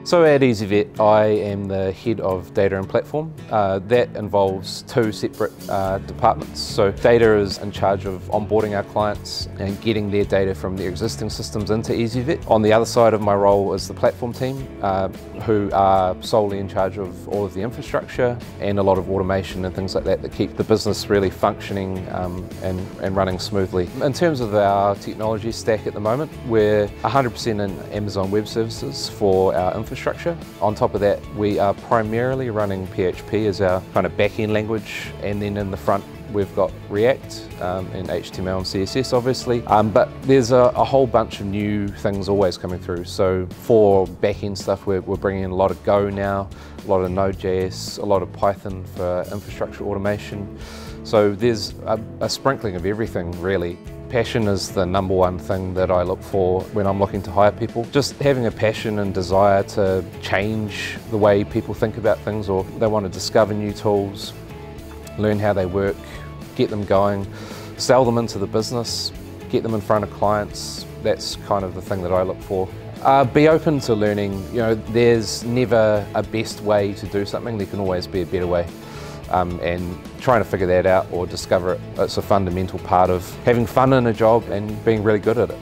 So at ezyVet, I am the head of data and platform. That involves two separate departments. So data is in charge of onboarding our clients and getting their data from their existing systems into ezyVet. On the other side of my role is the platform team, who are solely in charge of all of the infrastructure and a lot of automation and things like that that keep the business really functioning and running smoothly. In terms of our technology stack at the moment, we're 100% in Amazon Web Services for our infrastructure. On top of that, we are primarily running PHP as our kind of back-end language, and then in the front we've got React and HTML and CSS obviously, but there's a whole bunch of new things always coming through. So for back-end stuff, we're bringing in a lot of Go now, a lot of Node.js, a lot of Python for infrastructure automation. So there's a sprinkling of everything really. Passion is the number one thing that I look for when I'm looking to hire people. Just having a passion and desire to change the way people think about things, or they want to discover new tools, learn how they work, get them going, sell them into the business, get them in front of clients. That's kind of the thing that I look for. Be open to learning. You know, there's never a best way to do something. There can always be a better way. And trying to figure that out or discover it, it's a fundamental part of having fun in a job and being really good at it.